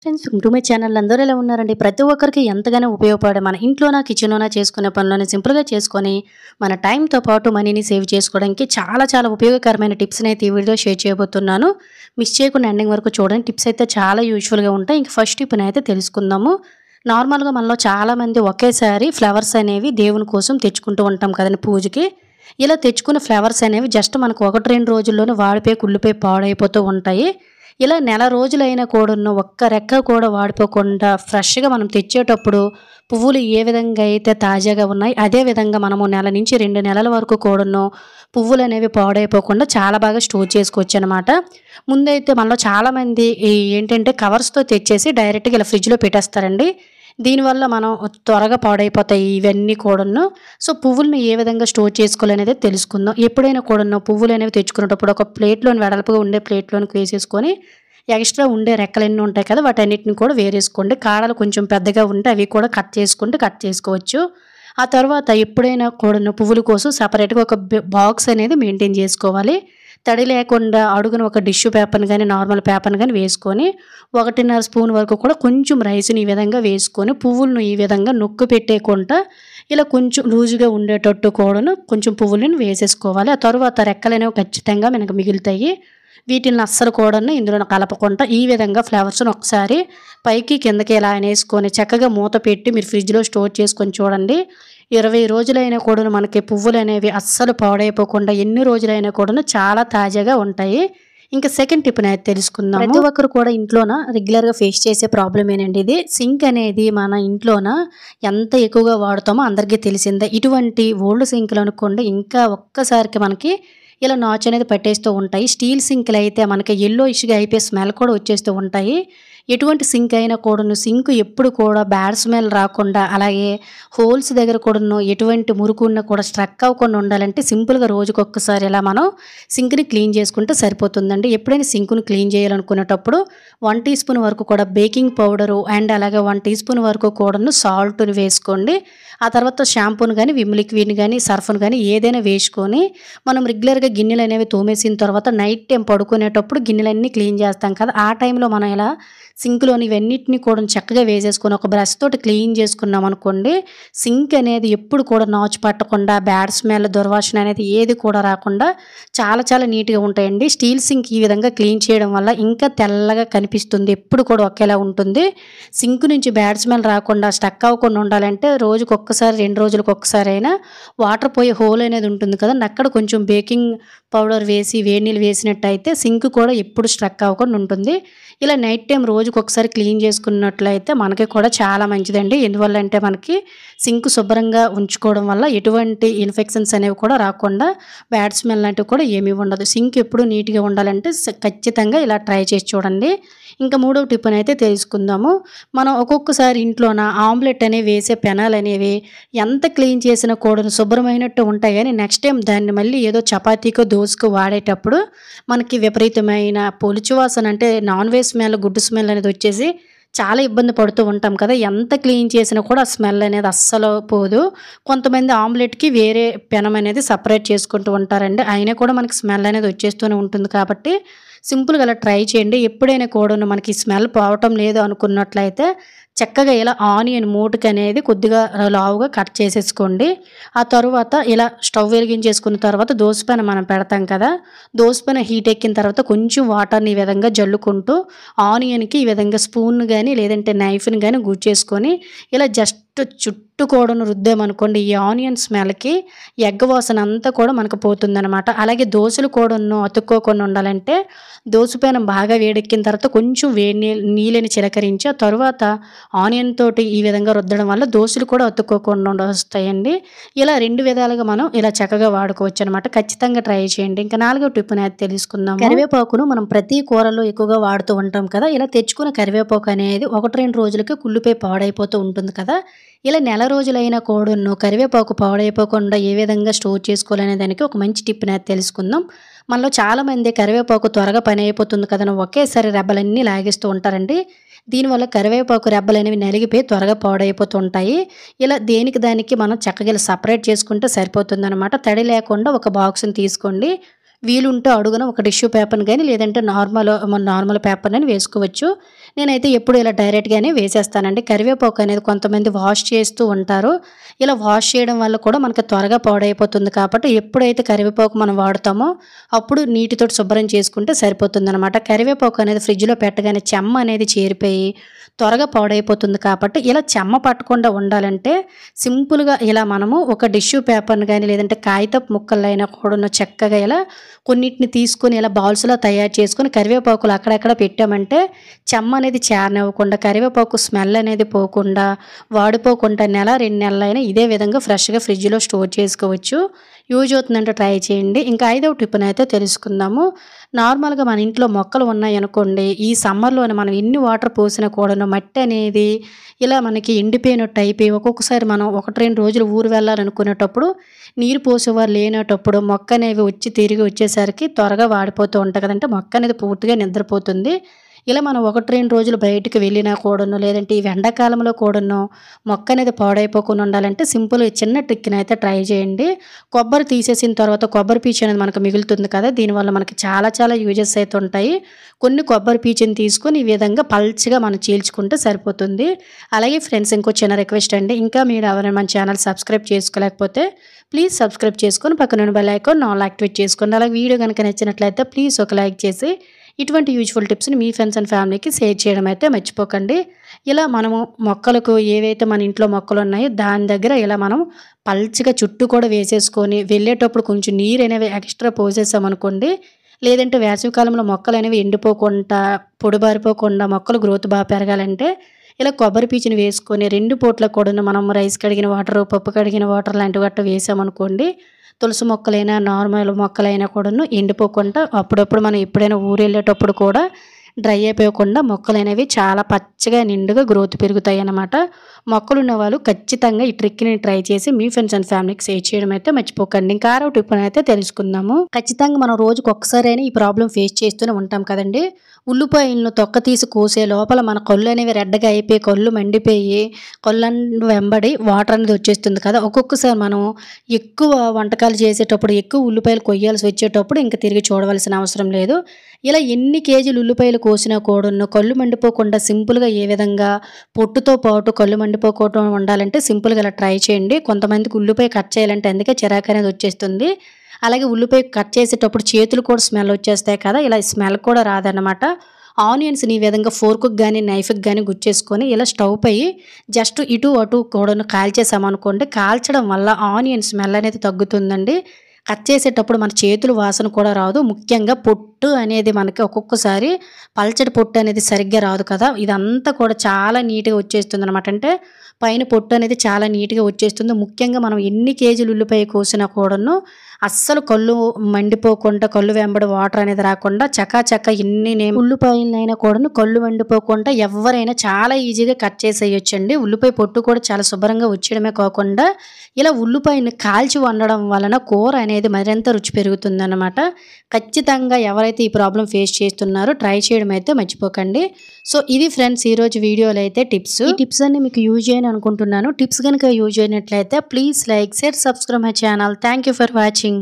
Friends welcome to my channel. అందరూ ఎలా ఉన్నారండి? ప్రతి ఒక్కరికి ఎంతగానో ఉపయోగపడే మన ఇంట్లోన కిచెన్లోన చేసుకునే పనులను సింపుల్గా చేసుకొని మన టైంతో పాటు మనీని సేవ్ చేసుకోవడానికి చాలా ఉపయోగకరమైన టిప్స్ని అయితే ఈ వీడియో షేర్ చేయబోతున్నాను. మిస్ చేయకుండా ఎండింగ్ వరకు చూడండి. టిప్స్ అయితే చాలా యూజ్ఫుల్గా ఉంటాయి. ఇంక ఫస్ట్ టిప్ని అయితే తెలుసుకుందాము. నార్మల్గా మనలో చాలామంది ఒకేసారి ఫ్లవర్స్ అనేవి దేవుని కోసం తెచ్చుకుంటూ ఉంటాం కదండి పూజకి. ఇలా తెచ్చుకున్న ఫ్లవర్స్ అనేవి జస్ట్ మనకు 1-2 రోజుల్లోనే వాడిపోయి కుళ్ళిపోయి పాడైపోతూ ఉంటాయి. ఇలా నెల రోజులైనా కూడాను ఒక్క రెక్క కూడా వాడిపోకుండా ఫ్రెష్గా మనం తెచ్చేటప్పుడు పువ్వులు ఏ విధంగా అయితే తాజాగా ఉన్నాయి అదే విధంగా మనము నెల నుంచి 2 నెలల వరకు కూడాను పువ్వులు అనేవి పాడైపోకుండా చాలా బాగా స్టోర్ చేసుకోవచ్చు అనమాట. ముందైతే మనలో చాలామంది ఏంటంటే కవర్స్తో తెచ్చేసి డైరెక్ట్గా ఇలా ఫ్రిడ్జ్లో పెట్టేస్తారండి. దీనివల్ల మనం త్వరగా పాడైపోతాయి ఇవన్నీ కూడాను. సో పువ్వులను ఏ విధంగా స్టోర్ చేసుకోవాలనేది తెలుసుకుందాం. ఎప్పుడైనా కూడాను పువ్వులు అనేవి తెచ్చుకునేటప్పుడు ఒక ప్లేట్లోని వెడల్పుగా ఉండే ప్లేట్లోనికి వేసేసుకొని ఎక్స్ట్రా ఉండే రెక్కలన్నీ ఉంటాయి కదా వాటన్నిటిని కూడా వేరేసుకోండి. కాడలు కొంచెం పెద్దగా ఉంటే అవి కూడా కట్ చేసుకోవచ్చు. ఆ తర్వాత ఎప్పుడైనా కూడాను పువ్వుల కోసం సపరేట్గా ఒక బాక్స్ అనేది మెయింటైన్ చేసుకోవాలి. తడి లేకుండా అడుగున ఒక టిష్యూ పేపర్ని కానీ నార్మల్ పేపర్ని కానీ వేసుకొని 1.5 స్పూన్ వరకు కూడా కొంచెం రైస్ని ఈ విధంగా వేసుకొని పువ్వులను ఈ విధంగా నొక్కు పెట్టేయకుండా ఇలా కొంచెం లూజుగా ఉండేటట్టు కూడాను కొంచెం పువ్వులను వేసేసుకోవాలి. ఆ తర్వాత రెక్కలు అనేవి ఖచ్చితంగా మనకు మిగులుతాయి. వీటిని అస్సలు కూడాను ఇందులో కలపకుండా ఈ విధంగా ఫ్లవర్స్ని ఒకసారి పైకి కిందకి ఇలా అనేసుకొని చక్కగా మూత పెట్టి మీరు ఫ్రిడ్జ్లో స్టోర్ చేసుకొని చూడండి. 20 రోజులైనా కూడా మనకి పువ్వులు అనేవి అస్సలు పాడైపోకుండా ఎన్ని రోజులైనా కూడా చాలా తాజాగా ఉంటాయి. ఇంకా సెకండ్ టిప్ని అయితే తెలుసుకుందాం. ప్రతి ఒక్కరు కూడా ఇంట్లోన రెగ్యులర్గా ఫేస్ చేసే ప్రాబ్లం ఏంటంటే ఇది సింక్ అనేది మన ఇంట్లోన ఎంత ఎక్కువగా వాడుతామో అందరికీ తెలిసిందే. ఇటువంటి ఓల్డ్ సింక్లు అనుకోండి ఇంకా ఒక్కసారికి మనకి ఇలా నాచు అనేది పట్టేస్తూ ఉంటాయి. స్టీల్ సింక్లు అయితే మనకి ఎల్లో ఇష్గా అయిపోయి స్మెల్ కూడా వచ్చేస్తూ ఉంటాయి. ఎటువంటి సింక్ అయినా కూడాను సింక్ ఎప్పుడు కూడా బ్యాడ్ స్మెల్ రాకుండా అలాగే హోల్స్ దగ్గర కూడాను ఎటువంటి మురుకు ఉన్నా కూడా స్ట్రక్ అవ్వకుండా ఉండాలంటే సింపుల్గా రోజుకొక్కసారి ఇలా మనం సింక్ని క్లీన్ చేసుకుంటే సరిపోతుందండి. ఎప్పుడైనా సింక్ని క్లీన్ చేయాలనుకునేటప్పుడు 1 టీ స్పూన్ వరకు కూడా బేకింగ్ పౌడరు అండ్ అలాగే 1 టీ స్పూన్ వరకు కూడాను సాల్ట్ని వేసుకోండి. ఆ తర్వాత షాంపూని కానీ విమ్ లిక్విడ్ని కానీ సర్ఫ్ని కానీ ఏదైనా వేసుకొని మనం రెగ్యులర్గా గిన్నెలు అనేవి తోమేసిన తర్వాత నైట్ టైం పడుకునేటప్పుడు గిన్నెలన్నీ క్లీన్ చేస్తాం కదా ఆ టైంలో మనం ఇలా సింక్లోని ఇవన్నిటిని కూడా చక్కగా వేసేసుకొని ఒక బ్రష్ తోటి క్లీన్ చేసుకున్నాం అనుకోండి సింక్ అనేది ఎప్పుడు కూడా నాచు పట్టకుండా బ్యాడ్ స్మెల్ దుర్వాసన అనేది ఏది కూడా రాకుండా చాలా నీట్గా ఉంటాయండి. స్టీల్ సింక్ ఈ విధంగా క్లీన్ చేయడం వల్ల ఇంకా తెల్లగా కనిపిస్తుంది. ఎప్పుడు కూడా ఒకేలా ఉంటుంది. సింక్ నుంచి బ్యాడ్ స్మెల్ రాకుండా స్టక్ అవ్వకుండా ఉండాలంటే రోజుకు ఒక్కసారి 2 రోజులకు ఒక్కసారి అయినా వాటర్ పోయే హోల్ అనేది ఉంటుంది కదండి అక్కడ కొంచెం బేకింగ్ పౌడర్ వేసి వేడి నీళ్ళు వేసినట్టయితే సింక్ కూడా ఎప్పుడు స్ట్రక్ అవ్వకుండా ఉంటుంది. ఇలా నైట్ టైం రోజుకు ఒకసారి క్లీన్ చేసుకున్నట్లయితే మనకి కూడా చాలా మంచిదండి. ఎందువల్ల అంటే మనకి సింక్ శుభ్రంగా ఉంచుకోవడం వల్ల ఎటువంటి ఇన్ఫెక్షన్స్ అనేవి కూడా రాకుండా బ్యాడ్ స్మెల్ లాంటివి కూడా ఏమీ ఉండదు. సింక్ ఎప్పుడు నీట్గా ఉండాలంటే ఖచ్చితంగా ఇలా ట్రై చేసి చూడండి. ఇంకా మూడవ టిప్ అయితే తెలుసుకుందాము. మనం ఒక్కొక్కసారి ఇంట్లోన ఆమ్లెట్ అనేవి వేసే పెనాలు అనేవి ఎంత క్లీన్ చేసినా కూడా శుభ్రమైనట్టు ఉంటాయి కానీ నెక్స్ట్ టైం దాన్ని మళ్ళీ ఏదో చపాతీకో దోశకో వాడేటప్పుడు మనకి విపరీతమైన పులుచు వాసన అంటే నాన్ వెజ్ స్మెల్ గుడ్డు స్మెల్ అనేది వచ్చేసి చాలా ఇబ్బంది పడుతూ ఉంటాం కదా. ఎంత క్లీన్ చేసినా కూడా ఆ స్మెల్ అనేది అస్సలు పోదు. కొంతమంది ఆమ్లెట్కి వేరే పెనం అనేది సపరేట్ చేసుకుంటూ ఉంటారండి. అయినా కూడా మనకి స్మెల్ అనేది వచ్చేస్తూనే ఉంటుంది. కాబట్టి సింపుల్గా అలా ట్రై చేయండి. ఎప్పుడైనా కూడా మనకి స్మెల్ పోవటం లేదు అనుకున్నట్లయితే చక్కగా ఇలా ఆనియన్ మూటుకి అనేది కొద్దిగా లావుగా కట్ చేసేసుకోండి. ఆ తర్వాత ఇలా స్టవ్ వెలిగించేసుకున్న తర్వాత దోసపెన మనం పెడతాం కదా దోసపెన హీట్ ఎక్కిన తర్వాత కొంచెం వాటర్ని ఈ విధంగా జల్లుకుంటూ ఆనియన్కి ఈ విధంగా స్పూన్ కానీ లేదంటే నైఫ్ని కానీ గుచ్చేసుకొని ఇలా జస్ట్ చుట్టూ కూడా రుద్దామనుకోండి ఈ ఆనియన్ స్మెల్కి ఎగ్ వాసన అంతా కూడా మనకు పోతుందన్నమాట. అలాగే దోశలు కూడా అతుక్కోకుండా ఉండాలంటే దోసపెన బాగా వేడెక్కిన తర్వాత కొంచెం వేడి నీళ్ళని చిలకరించి ఆ తర్వాత ఆనియన్ తోటి ఈ విధంగా రుద్దడం వల్ల దోశలు కూడా అతుక్కోకుండా వస్తాయండి. ఇలా 2 విధాలుగా మనం ఇలా చక్కగా వాడుకోవచ్చు అనమాట. ఖచ్చితంగా ట్రై చేయండి. ఇంకా 4వ టిప్ అనేది తెలుసుకుందాం. కరివేపాకును మనం ప్రతి కూరలో ఎక్కువగా వాడుతూ ఉంటాం కదా. ఇలా తెచ్చుకున్న కరివేపాకు అనేది 1-2 రోజులకి కుళ్ళిపోయి పాడైపోతూ ఉంటుంది కదా. ఇలా నెల రోజులైనా కూడాను కరివేపాకు పాడైపోకుండా ఏ విధంగా స్టోర్ చేసుకోవాలనే దానికి ఒక మంచి టిప్ అనేది తెలుసుకుందాం. మనలో చాలామంది కరివేపాకు త్వరగా పని అయిపోతుంది కదా ఒకేసారి రెబ్బలన్నీ లాగేస్తూ ఉంటారండి. దీనివల్ల కరివేపాకు రెబ్బలు అనేవి నలిగిపోయి త్వరగా పాడైపోతూ ఉంటాయి. ఇలా దేనికి దానికి మనం చక్కగా సపరేట్ చేసుకుంటే సరిపోతుందన్నమాట. తడి లేకుండా ఒక బాక్స్ని తీసుకోండి. వీలుంటే అడుగున ఒక టిష్యూ పేపర్ని కానీ లేదంటే నార్మల్ పేపర్ని వేసుకోవచ్చు. నేనైతే ఎప్పుడు ఇలా డైరెక్ట్‌గానే వేసేస్తానండి. కరివేపాకు అనేది కొంతమంది వాష్ చేస్తూ ఉంటారు. ఇలా వాష్ చేయడం వల్ల కూడా మనకు త్వరగా పాడైపోతుంది కాబట్టి ఎప్పుడైతే కరివేపాకు మనం వాడతామో అప్పుడు నీటితోటి శుభ్రం చేసుకుంటే సరిపోతుందనమాట. కరివేపాకు అనేది ఫ్రిడ్జ్‌లో పెట్టగానే చెమ్మ అనేది చేరిపోయి త్వరగా పాడైపోతుంది కాబట్టి ఇలా చెమ్మ పట్టకుండా ఉండాలంటే సింపుల్‌గా ఇలా మనము ఒక టిష్యూ పేపర్‌ని గాని లేదంటే కాగితపు ముక్కలైనా కూడాను చక్కగా ఇలా కొన్నిటిని తీసుకొని ఇలా బాల్స్‌లా తయారు చేసుకొని కరివేపాకులు అక్కడక్కడ పెట్టామంటే చెమ్మ అనేది చేరనివ్వకుండా కరివేపాకు స్మెల్ అనేది పోకుండా వాడిపోకుండా నెల 2 నెలలైనా ఇదే విధంగా ఫ్రెష్‌గా ఫ్రిడ్జ్‌లో స్టోర్ చేసుకోవచ్చు. యూజ్ అవుతుందంటే ట్రై చేయండి. ఇంకా ఐదవ టిప్‌నైతే తెలుసుకుందాము. నార్మల్‌గా మన ఇంట్లో మొక్కలు ఉన్నాయనుకోండి, ఈ సమ్మర్‌లోనే మనం ఎన్ని వాటర్ పోసినా కూడాను మట్టి అనేది ఇలా మనకి ఎండిపోయినట్టు అయిపోయి ఒక్కొక్కసారి మనం 1, 2 రోజులు ఊరు వెళ్ళాలనుకునేటప్పుడు నీరు పోసేవారు లేనటప్పుడు మొక్క అనేవి వచ్చి తిరిగి వచ్చేసరికి త్వరగా వాడిపోతూ ఉంటాయి కదంటే మొక్క అనేది పూర్తిగా నిద్రపోతుంది. ఇలా మనం 1, 2 రోజులు బయటికి వెళ్ళినా కూడాను లేదంటే ఈ ఎండాకాలంలో కూడాను మొక్క అనేది పాడైపోకుండా ఉండాలంటే సింపుల్‌గా చిన్న ట్రిక్‌నైతే ట్రై చేయండి. కొబ్బరి తీసేసిన తర్వాత కొబ్బరి పీచు అనేది మనకు మిగులుతుంది కదా! దీనివల్ల మనకి చాలా చాలా యూజెస్ అయితే ఉంటాయి. కొన్ని కొబ్బరి పీచుని తీసుకొని ఈ విధంగా పల్చగా మనం చీల్చుకుంటే సరిపోతుంది. అలాగే ఫ్రెండ్స్ ఇంకో చిన్న రిక్వెస్ట్ అండి. ఇంకా మీరు ఎవరైనా మన ఛానల్ సబ్స్క్రైబ్ చేసుకోలేకపోతే ప్లీజ్ సబ్స్క్రైబ్ చేసుకొని పక్కనున్న బెల్ ఐకాన్ ఆల్ యాక్టివేట్ చేసుకోండి. అలాగే వీడియో గనుక నచ్చినట్లయితే ప్లీజ్ ఒక లైక్ చేసి ఇటువంటి యూజ్‌ఫుల్ టిప్స్‌ని మీ ఫ్రెండ్స్ అండ్ ఫ్యామిలీకి షేర్ చేయడం అయితే మర్చిపోకండి. ఇలా మనము మొక్కలకు ఏవైతే మన ఇంట్లో మొక్కలున్నాయో దాని దగ్గర ఇలా మనం పల్చగా చుట్టూ కూడా వేసేసుకొని వెళ్ళేటప్పుడు కొంచెం నీరనేవి ఎక్స్‌ట్రా పోసేసామనుకోండి, లేదంటే వేసవికాలంలో మొక్కలనేవి ఎండిపోకుండా, పొడిబారిపోకుండా మొక్కలు గ్రోత్ బాగా పెరగాలంటే ఇలా కొబ్బరి పీచుని వేసుకొని 2 పూట్ల కూడాను మనం రైస్ కడిగిన వాటరు, పప్పు కడిగిన వాటర్ లాంటివి గట్టా వేసామనుకోండి, తులసి మొక్కలైనా, నార్మల్ మొక్కలైనా కూడాను ఎండిపోకుండా అప్పుడప్పుడు మనం ఎప్పుడైనా ఊరెళ్ళేటప్పుడు కూడా డ్రై అయిపోకుండా మొక్కలనేవి చాలా పచ్చగా, నిండుగా గ్రోత్ పెరుగుతాయన్నమాట. మొక్కలున్న వాళ్ళు ఖచ్చితంగా ఈ ట్రిక్‌ని ట్రై చేసి మీ ఫ్రెండ్స్ అండ్ ఫ్యామిలీకి షేర్ చేయడం అయితే మర్చిపోకండి. ఇంకా 6వ టిప్‌నైతే తెలుసుకుందాము. ఖచ్చితంగా మనం రోజుకి ఒక్కసారైనా ఈ ప్రాబ్లమ్ ఫేస్ చేస్తూనే ఉంటాం కదండీ! ఉల్లిపాయలను తొక్క తీసి కోసే లోపల మన కళ్ళు అనేవి రెడ్‌గా అయిపోయి, కళ్ళు మండిపోయి, కళ్ళను వెంబడి వాటర్ అనేది వచ్చేస్తుంది కదా! ఒక్కొక్కసారి మనం ఎక్కువ వంటకాలు చేసేటప్పుడు, ఎక్కువ ఉల్లిపాయలు కొయ్యాల్సి వచ్చేటప్పుడు ఇంక తిరిగి చూడవలసిన అవసరం లేదు. ఇలా ఎన్ని కేజీలు ఉల్లిపాయలు కోసినా కూడాను కళ్ళు మండిపోకుండా సింపుల్‌గా ఏ విధంగా పొట్టుతో పాటు కళ్ళు మండిపోకుండా ఉండాలంటే సింపుల్‌గా ఇలా ట్రై చేయండి. కొంతమందికి ఉల్లిపాయ కట్ చేయాలంటే అందుకే చిరాకు అనేది వచ్చేస్తుంది. అలాగే ఉల్లిపాయ కట్ చేసేటప్పుడు చేతులు కూడా స్మెల్ వచ్చేస్తాయి కదా! ఇలా స్మెల్ కూడా రాదన్నమాట. ఆనియన్స్‌ని ఈ విధంగా ఫోర్క్‌కి గాని, నైఫ్‌కి గాని గుచ్చేసుకొని ఇలా స్టవ్ పై జస్ట్ ఇటు అటు కూడాను కాల్చేసామనుకోండి, కాల్చడం వల్ల ఆనియన్ స్మెల్ అనేది తగ్గుతుందండి. కట్ చేసేటప్పుడు మన చేతులు వాసన కూడా రాదు. ముఖ్యంగా పొట్టు అనేది మనకి ఒక్కొక్కసారి పల్చటి పొట్టు అనేది సరిగ్గా రాదు కదా! ఇదంతా కూడా చాలా నీట్‌గా వచ్చేస్తుందనమాట. అంటే పైన పొట్టు అనేది చాలా నీట్‌గా వచ్చేస్తుంది. ముఖ్యంగా మనం ఎన్ని కేజీలు ఉల్లిపాయ కోసినా కూడాను అస్సలు కళ్ళు మండిపోకుండా, కళ్ళు వెంబడి వాటర్ అనేది రాకుండా చకాచకా ఉల్లిపాయలనైనా కూడాను కళ్ళు మండిపోకుండా ఎవ్వరైనా చాలా ఈజీగా కట్ చేసేయొచ్చండి. ఉల్లిపాయ పొట్టు కూడా చాలా శుభ్రంగా వచ్చేయడమే కాకుండా ఇలా ఉల్లిపాయని కాల్చి వండడం వలన కూర అనేది మరింత రుచి పెరుగుతుందన్నమాట. ఖచ్చితంగా ఎవరైతే ఈ ప్రాబ్లమ్ ఫేస్ చేస్తున్నారో ట్రై చేయడం అయితే మర్చిపోకండి. సో ఇది ఫ్రెండ్స్ ఈరోజు వీడియోలో అయితే టిప్స్. ఈ టిప్స్ అన్ని మీకు యూజ్ చేయని అనుకుంటున్నాను. టిప్స్ కనుక యూజ్ అయినట్లయితే please like, share, subscribe my channel. Thank you for watching.